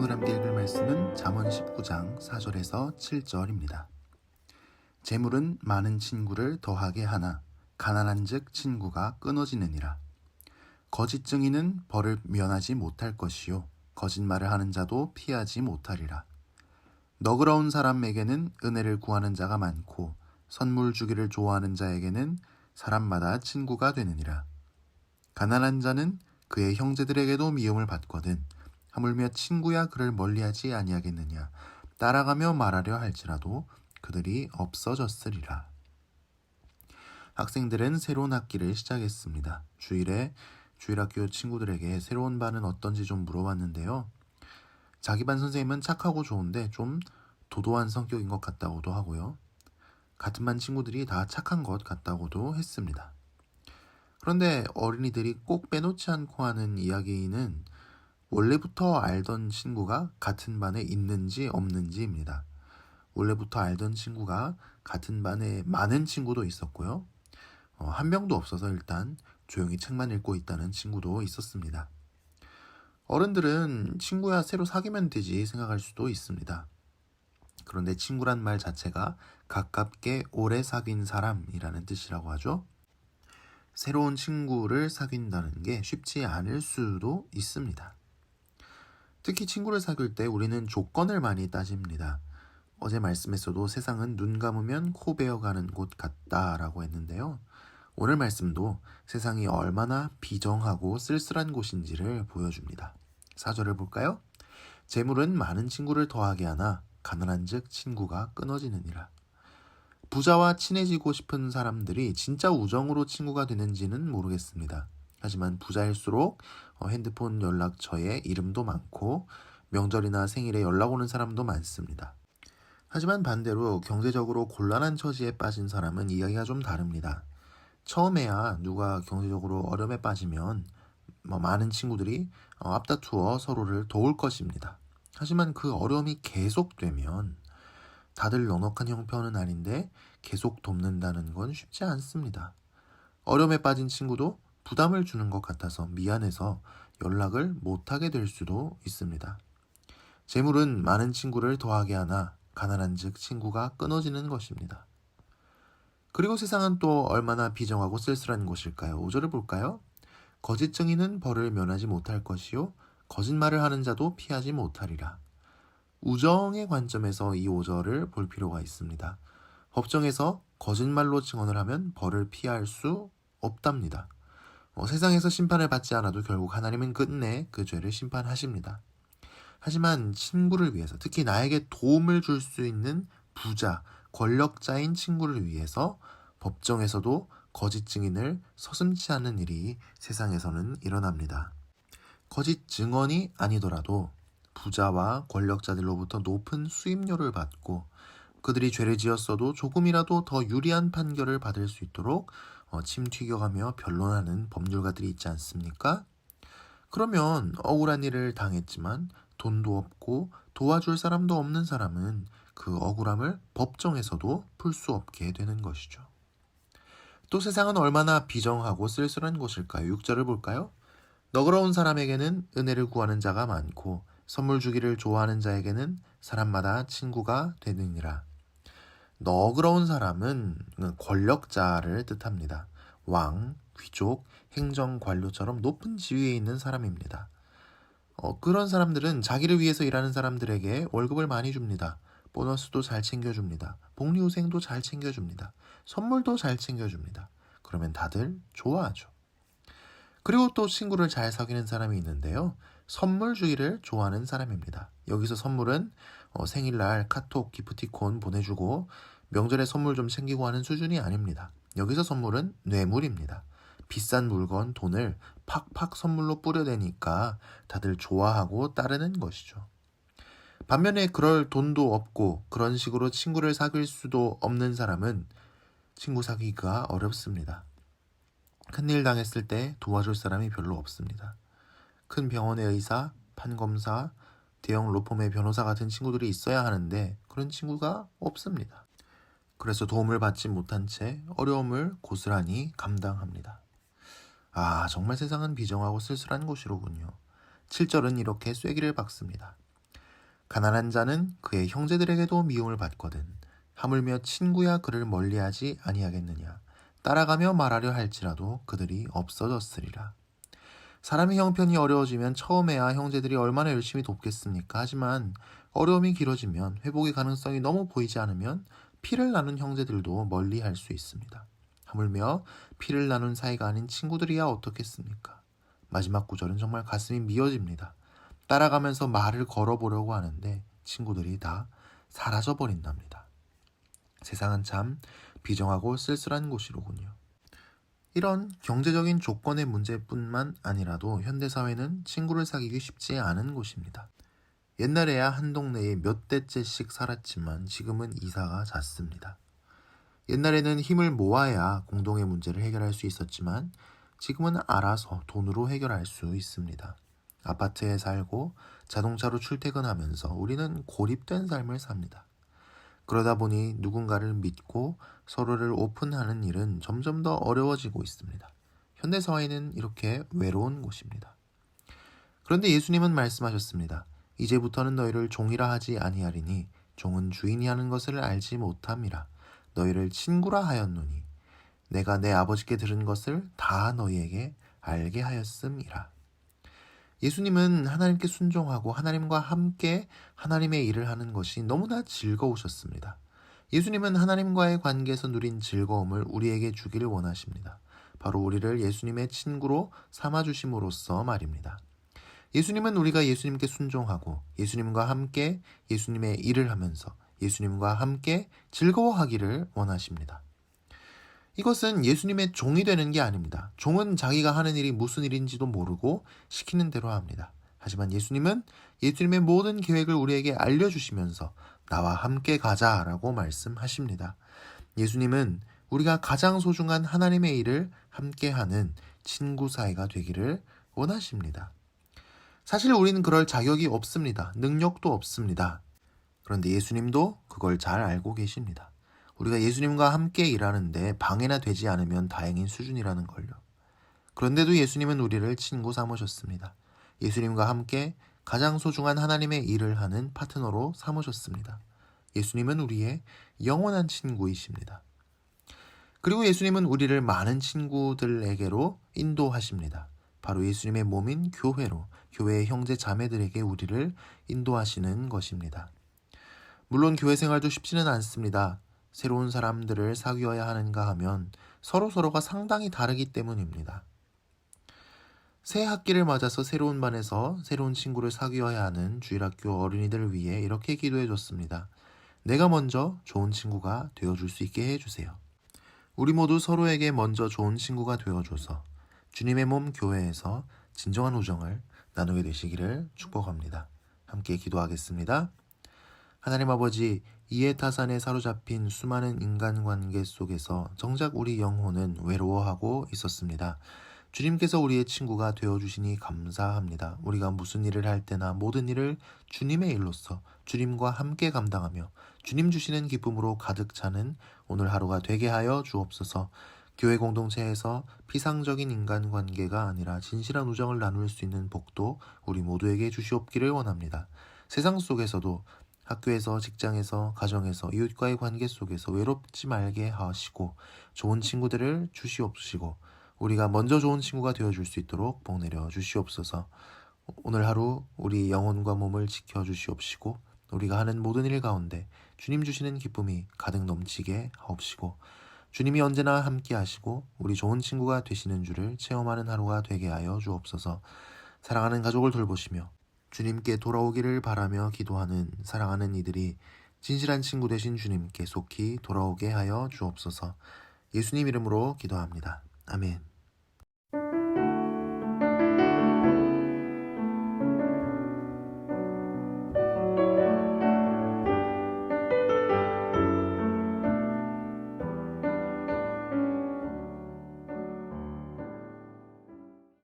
오늘 함께 읽을 말씀은 잠언 19장 4절에서 7절입니다. 재물은 많은 친구를 더하게 하나 가난한 즉 친구가 끊어지느니라. 거짓 증인은 벌을 면하지 못할 것이요 거짓말을 하는 자도 피하지 못하리라. 너그러운 사람에게는 은혜를 구하는 자가 많고 선물 주기를 좋아하는 자에게는 사람마다 친구가 되느니라. 가난한 자는 그의 형제들에게도 미움을 받거든 하물며 친구야 그를 멀리하지 아니하겠느냐. 따라가며 말하려 할지라도 그들이 없어졌으리라. 학생들은 새로운 학기를 시작했습니다. 주일학교 친구들에게 새로운 반은 어떤지 좀 물어봤는데요. 자기 반 선생님은 착하고 좋은데 좀 도도한 성격인 것 같다고도 하고요. 같은 반 친구들이 다 착한 것 같다고도 했습니다. 그런데 어린이들이 꼭 빼놓지 않고 하는 이야기는 원래부터 알던 친구가 같은 반에 있는지 없는지입니다. 원래부터 알던 친구가 같은 반에 많은 친구도 있었고요. 한 명도 없어서 일단 조용히 책만 읽고 있다는 친구도 있었습니다. 어른들은 친구야 새로 사귀면 되지 생각할 수도 있습니다. 그런데 친구란 말 자체가 가깝게 오래 사귄 사람이라는 뜻이라고 하죠. 새로운 친구를 사귄다는 게 쉽지 않을 수도 있습니다. 특히 친구를 사귈 때 우리는 조건을 많이 따집니다. 어제 말씀에서도 세상은 눈 감으면 코 베어가는 곳 같다라고 했는데요. 오늘 말씀도 세상이 얼마나 비정하고 쓸쓸한 곳인지를 보여줍니다. 4절을 볼까요? 재물은 많은 친구를 더하게 하나 가난한 즉 친구가 끊어지느니라. 부자와 친해지고 싶은 사람들이 진짜 우정으로 친구가 되는지는 모르겠습니다. 하지만 부자일수록 핸드폰 연락처에 이름도 많고 명절이나 생일에 연락 오는 사람도 많습니다. 하지만 반대로 경제적으로 곤란한 처지에 빠진 사람은 이야기가 좀 다릅니다. 처음에야 누가 경제적으로 어려움에 빠지면 많은 친구들이 앞다투어 서로를 도울 것입니다. 하지만 그 어려움이 계속되면 다들 넉넉한 형편은 아닌데 계속 돕는다는 건 쉽지 않습니다. 어려움에 빠진 친구도 부담을 주는 것 같아서 미안해서 연락을 못하게 될 수도 있습니다. 재물은 많은 친구를 더하게 하나 가난한 즉 친구가 끊어지는 것입니다. 그리고 세상은 또 얼마나 비정하고 쓸쓸한 곳일까요? 5절을 볼까요? 거짓 증인은 벌을 면하지 못할 것이요 거짓말을 하는 자도 피하지 못하리라. 우정의 관점에서 이 5절을 볼 필요가 있습니다. 법정에서 거짓말로 증언을 하면 벌을 피할 수 없답니다. 세상에서 심판을 받지 않아도 결국 하나님은 끝내 그 죄를 심판하십니다. 하지만 친구를 위해서, 특히 나에게 도움을 줄 수 있는 부자, 권력자인 친구를 위해서 법정에서도 거짓 증인을 서슴지 않는 일이 세상에서는 일어납니다. 거짓 증언이 아니더라도 부자와 권력자들로부터 높은 수임료를 받고 그들이 죄를 지었어도 조금이라도 더 유리한 판결을 받을 수 있도록 침 튀겨가며 변론하는 법률가들이 있지 않습니까? 그러면 억울한 일을 당했지만 돈도 없고 도와줄 사람도 없는 사람은 그 억울함을 법정에서도 풀 수 없게 되는 것이죠. 또 세상은 얼마나 비정하고 쓸쓸한 곳일까요? 6절을 볼까요? 너그러운 사람에게는 은혜를 구하는 자가 많고 선물 주기를 좋아하는 자에게는 사람마다 친구가 되느니라. 너그러운 사람은 권력자를 뜻합니다. 왕, 귀족, 행정관료처럼 높은 지위에 있는 사람입니다. 그런 사람들은 자기를 위해서 일하는 사람들에게 월급을 많이 줍니다. 보너스도 잘 챙겨줍니다. 복리후생도 잘 챙겨줍니다. 선물도 잘 챙겨줍니다. 그러면 다들 좋아하죠. 그리고 또 친구를 잘 사귀는 사람이 있는데요. 선물 주기를 좋아하는 사람입니다. 여기서 선물은 생일날 카톡, 기프티콘 보내주고 명절에 선물 좀 챙기고 하는 수준이 아닙니다. 여기서 선물은 뇌물입니다. 비싼 물건, 돈을 팍팍 선물로 뿌려대니까 다들 좋아하고 따르는 것이죠. 반면에 그럴 돈도 없고 그런 식으로 친구를 사귈 수도 없는 사람은 친구 사귀기가 어렵습니다. 큰일 당했을 때 도와줄 사람이 별로 없습니다. 큰 병원의 의사, 판검사, 대형 로펌의 변호사 같은 친구들이 있어야 하는데 그런 친구가 없습니다. 그래서 도움을 받지 못한 채 어려움을 고스란히 감당합니다. 정말 세상은 비정하고 쓸쓸한 곳이로군요. 7절은 이렇게 쐐기를 박습니다. 가난한 자는 그의 형제들에게도 미움을 받거든 하물며 친구야 그를 멀리하지 아니하겠느냐. 따라가며 말하려 할지라도 그들이 없어졌으리라. 사람의 형편이 어려워지면 처음에야 형제들이 얼마나 열심히 돕겠습니까? 하지만 어려움이 길어지면 회복의 가능성이 너무 보이지 않으면 피를 나눈 형제들도 멀리할 수 있습니다. 하물며 피를 나눈 사이가 아닌 친구들이야 어떻겠습니까? 마지막 구절은 정말 가슴이 미어집니다. 따라가면서 말을 걸어보려고 하는데 친구들이 다 사라져버린답니다. 세상은 참 비정하고 쓸쓸한 곳이로군요. 이런 경제적인 조건의 문제뿐만 아니라도 현대사회는 친구를 사귀기 쉽지 않은 곳입니다. 옛날에야 한 동네에 몇 대째씩 살았지만 지금은 이사가 잦습니다. 옛날에는 힘을 모아야 공동의 문제를 해결할 수 있었지만 지금은 알아서 돈으로 해결할 수 있습니다. 아파트에 살고 자동차로 출퇴근하면서 우리는 고립된 삶을 삽니다. 그러다 보니 누군가를 믿고 서로를 오픈하는 일은 점점 더 어려워지고 있습니다. 현대사회는 이렇게 외로운 곳입니다. 그런데 예수님은 말씀하셨습니다. 이제부터는 너희를 종이라 하지 아니하리니 종은 주인이 하는 것을 알지 못함이라. 너희를 친구라 하였노니 내가 내 아버지께 들은 것을 다 너희에게 알게 하였음이라. 예수님은 하나님께 순종하고 하나님과 함께 하나님의 일을 하는 것이 너무나 즐거우셨습니다. 예수님은 하나님과의 관계에서 누린 즐거움을 우리에게 주기를 원하십니다. 바로 우리를 예수님의 친구로 삼아주심으로써 말입니다. 예수님은 우리가 예수님께 순종하고 예수님과 함께 예수님의 일을 하면서 예수님과 함께 즐거워하기를 원하십니다. 이것은 예수님의 종이 되는 게 아닙니다. 종은 자기가 하는 일이 무슨 일인지도 모르고 시키는 대로 합니다. 하지만 예수님은 예수님의 모든 계획을 우리에게 알려주시면서 나와 함께 가자라고 말씀하십니다. 예수님은 우리가 가장 소중한 하나님의 일을 함께하는 친구 사이가 되기를 원하십니다. 사실 우리는 그럴 자격이 없습니다. 능력도 없습니다. 그런데 예수님도 그걸 잘 알고 계십니다. 우리가 예수님과 함께 일하는데 방해나 되지 않으면 다행인 수준이라는 걸요. 그런데도 예수님은 우리를 친구 삼으셨습니다. 예수님과 함께 가장 소중한 하나님의 일을 하는 파트너로 삼으셨습니다. 예수님은 우리의 영원한 친구이십니다. 그리고 예수님은 우리를 많은 친구들에게로 인도하십니다. 바로 예수님의 몸인 교회로, 교회의 형제 자매들에게 우리를 인도하시는 것입니다. 물론 교회 생활도 쉽지는 않습니다. 새로운 사람들을 사귀어야 하는가 하면 서로가 상당히 다르기 때문입니다. 새 학기를 맞아서 새로운 반에서 새로운 친구를 사귀어야 하는 주일학교 어린이들을 위해 이렇게 기도해 줬습니다. 내가 먼저 좋은 친구가 되어줄 수 있게 해주세요. 우리 모두 서로에게 먼저 좋은 친구가 되어줘서 주님의 몸 교회에서 진정한 우정을 나누게 되시기를 축복합니다. 함께 기도하겠습니다. 하나님 아버지, 이해타산에 사로잡힌 수많은 인간관계 속에서 정작 우리 영혼은 외로워하고 있었습니다. 주님께서 우리의 친구가 되어주시니 감사합니다. 우리가 무슨 일을 할 때나 모든 일을 주님의 일로서 주님과 함께 감당하며 주님 주시는 기쁨으로 가득 차는 오늘 하루가 되게 하여 주옵소서. 교회 공동체에서 피상적인 인간관계가 아니라 진실한 우정을 나눌 수 있는 복도 우리 모두에게 주시옵기를 원합니다. 세상 속에서도 학교에서, 직장에서, 가정에서, 이웃과의 관계 속에서 외롭지 말게 하시고 좋은 친구들을 주시옵시고 우리가 먼저 좋은 친구가 되어줄 수 있도록 복 내려 주시옵소서. 오늘 하루 우리 영혼과 몸을 지켜주시옵시고 우리가 하는 모든 일 가운데 주님 주시는 기쁨이 가득 넘치게 하옵시고 주님이 언제나 함께 하시고 우리 좋은 친구가 되시는 줄을 체험하는 하루가 되게 하여 주옵소서. 사랑하는 가족을 돌보시며 주님께 돌아오기를 바라며 기도하는 사랑하는 이들이 진실한 친구 되신 주님께 속히 돌아오게 하여 주옵소서. 예수님 이름으로 기도합니다. 아멘.